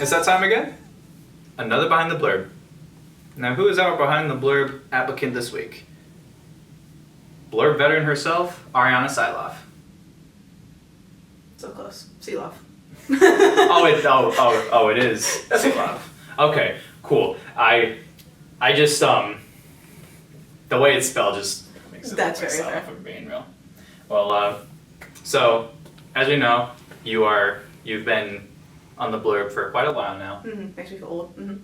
It's that time again. Another Behind the Blurb. Now, who is our Behind the Blurb applicant this week? Blurb veteran herself, Arianna Sieloff. So close. Sieloff. It is Sieloff. Okay, cool. I just the way it's spelled just makes it That's look very like fair. Sieloff, if I'm being real. Well, so as we know, you've been on the Blurb for quite a while now. Mm-hmm. Makes me feel old. Mm-hmm.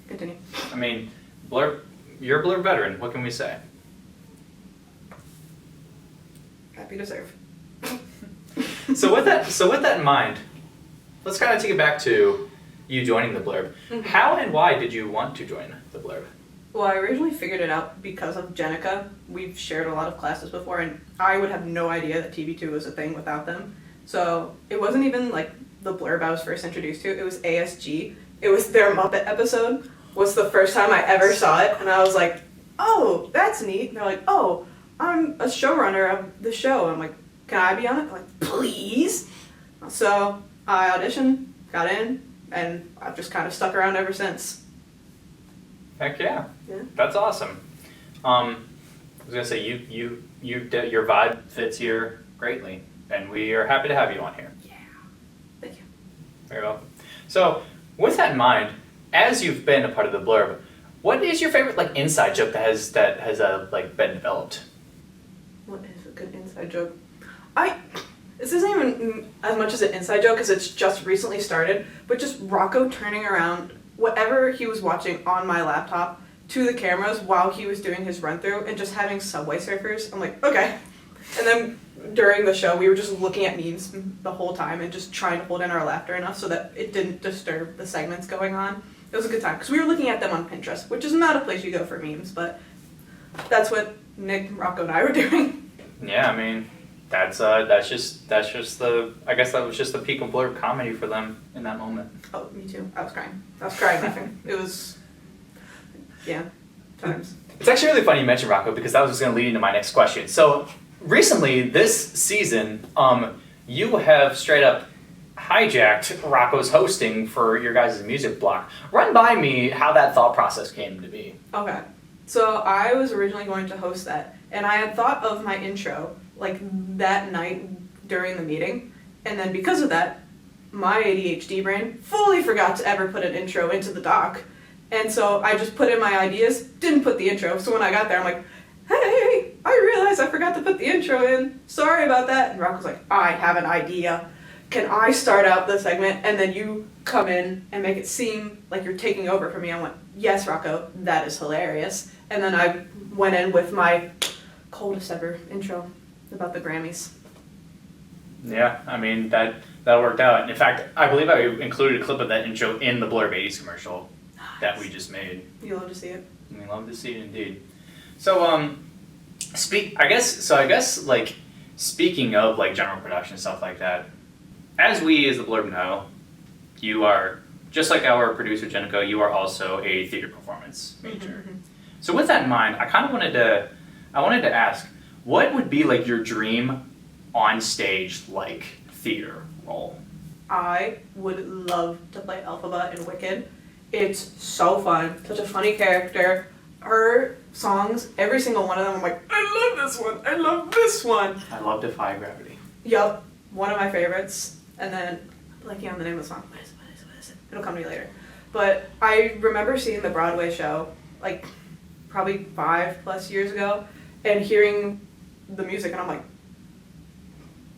Continue. I mean, you're a Blurb veteran. What can we say? Happy to serve. So with that in mind, let's kind of take it back to you joining the Blurb. Mm-hmm. How and why did you want to join the Blurb? Well, I originally figured it out because of Jenica. We've shared a lot of classes before, and I would have no idea that TV2 was a thing without them. So it wasn't even like the Blurb I was first introduced to. It was ASG. It was their Muppet episode. Was the first time I ever saw it, and I was like, "Oh, that's neat." And they're like, "Oh, I'm a showrunner of the show." I'm like, "Can I be on it?" I'm like, "Please." So I auditioned, got in, and I've just kind of stuck around ever since. Heck yeah. Yeah. That's awesome. I was gonna say your vibe fits here greatly, and we are happy to have you on here. Yeah. Thank you. Very welcome. So with that in mind, as you've been a part of the Blurb, what is your favorite like inside joke that has been developed? What is a good inside joke? This isn't even as much as an inside joke because it's just recently started, but just Rocco turning around whatever he was watching on my laptop to the cameras while he was doing his run through and just having Subway Surfers. I'm like, okay. And then during the show, we were just looking at memes the whole time and just trying to hold in our laughter enough so that it didn't disturb the segments going on. It was a good time because we were looking at them on Pinterest, which is not a place you go for memes, but that's what Nick, Rocco, and I were doing. Yeah, I mean, that's just the, I guess that was just the peak of Blurb comedy for them in that moment. Oh, me too. I was crying laughing. It was, yeah, times. It's actually really funny you mentioned Rocco because that was just going to lead into my next question. So recently, this season, you have straight up hijacked Rocco's hosting for your guys' music block. Run by me how that thought process came to be. Okay. So I was originally going to host that, and I had thought of my intro like that night during the meeting, and then because of that, my ADHD brain fully forgot to ever put an intro into the doc, and so I just put in my ideas, didn't put the intro, so when I got there I'm like, hey, I realized I forgot to put the intro in, sorry about that, and Rocco's like, I have an idea, can I start out the segment and then you come in and make it seem like you're taking over for me? I went, yes, Rocco, that is hilarious, and then I went in with my coldest ever intro about the Grammys. Yeah, I mean, that worked out. In fact, I believe I included a clip of that intro in the Blurb 80s commercial that we just made. You love to see it. We love to see it indeed. So, I guess like speaking of like general production and stuff like that, as we as the Blurb know, you are just like our producer Jenica. You are also a theater performance major. Mm-hmm. So with that in mind, I wanted to ask, what would be like your dream on stage like theater role? I would love to play Elphaba in Wicked. It's so fun. Such a funny character. Her songs, every single one of them, I'm like, I love this one. I love this one. I love Defy Gravity. Yup. One of my favorites. And then, I'm blanking on the name of the song. What is it? It'll come to me later. But I remember seeing the Broadway show, like, probably 5+ years ago, and hearing the music, and I'm like,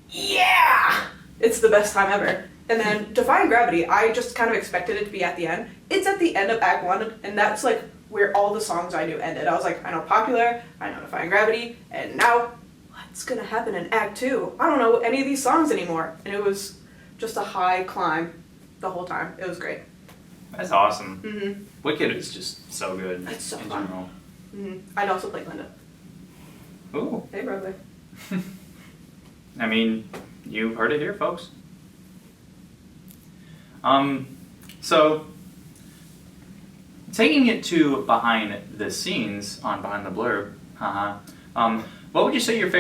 yeah! It's the best time ever. And then Defying Gravity, I just kind of expected it to be at the end. It's at the end of Act 1, and that's like where all the songs I knew ended. I was like, I know Popular, I know Defying Gravity, and now what's gonna happen in Act 2? I don't know any of these songs anymore. And it was just a high climb the whole time. It was great. That's awesome. Mm-hmm. Wicked is just so good. It's so in fun. general. Mm-hmm. I'd also play Glinda. Ooh. Hey, Broadway. I mean, you've heard it here, folks. So, taking it to behind the scenes on Behind the Blurb, what would you say your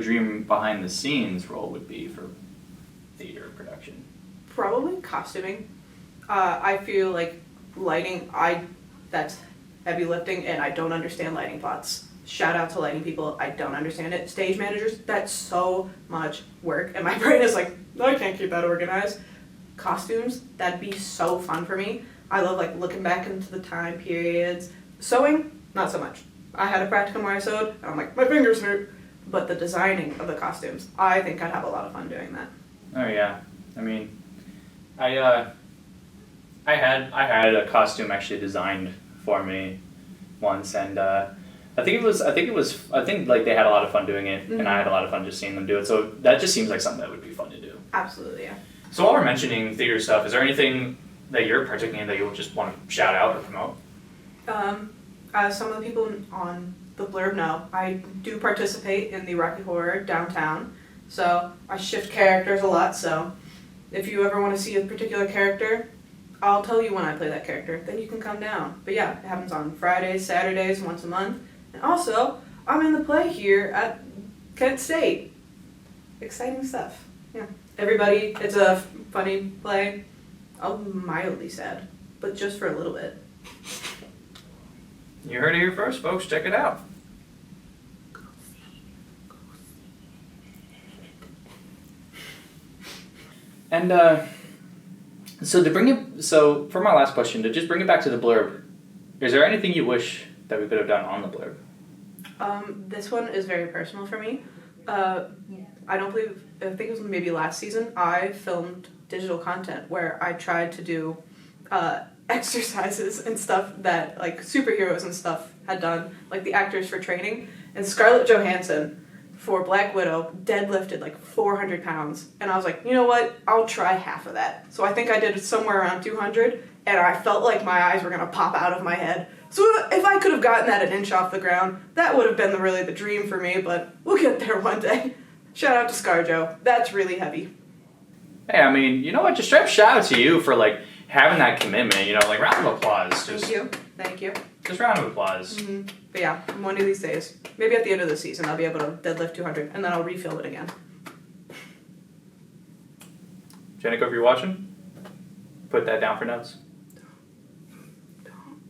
dream behind the scenes role would be for theater production? Probably costuming. I feel like lighting, that's heavy lifting, and I don't understand lighting plots. Shout out to lighting people, I don't understand it. Stage managers, that's so much work, and my brain is like, I can't keep that organized. Costumes, that'd be so fun for me. I love like looking back into the time periods. Sewing, not so much. I had a practicum where I sewed, and I'm like, my fingers hurt. But the designing of the costumes, I think I'd have a lot of fun doing that. Oh yeah, I mean, I had a costume actually designed for me once, and I think like they had a lot of fun doing it, and I had a lot of fun just seeing them do it. So that just seems like something that would be fun to do. Absolutely, yeah. So while we're mentioning theater stuff, is there anything that you're partaking in that you just want to shout out or promote? As some of the people on the blurb know, I do participate in the Rocky Horror downtown. So I shift characters a lot, so if you ever want to see a particular character, I'll tell you when I play that character, then you can come down. But yeah, it happens on Fridays, Saturdays, once a month. And also, I'm in the play here at Kent State. Exciting stuff. Yeah. Everybody, it's a funny play. I'm mildly sad, but just for a little bit. You heard it here first, folks. Check it out. And so for my last question, to just bring it back to the blurb, is there anything you wish that we could have done on the blurb? This one is very personal for me. I think it was maybe last season, I filmed digital content where I tried to do exercises and stuff that like superheroes and stuff had done, like the actors for training. And Scarlett Johansson for Black Widow deadlifted like 400 pounds. And I was like, you know what? I'll try half of that. So I think I did somewhere around 200, and I felt like my eyes were gonna pop out of my head. So if I could have gotten that an inch off the ground, that would have been really the dream for me, but we'll get there one day. Shout out to ScarJo. That's really heavy. Hey, I mean, you know what? Just straight up shout out to you for like having that commitment. You know, like round of applause. Thank you. Just round of applause. Mm-hmm. But yeah, one of these days, maybe at the end of the season, I'll be able to deadlift 200, and then I'll refilm it again. Jenica, if you're watching, put that down for notes. Don't.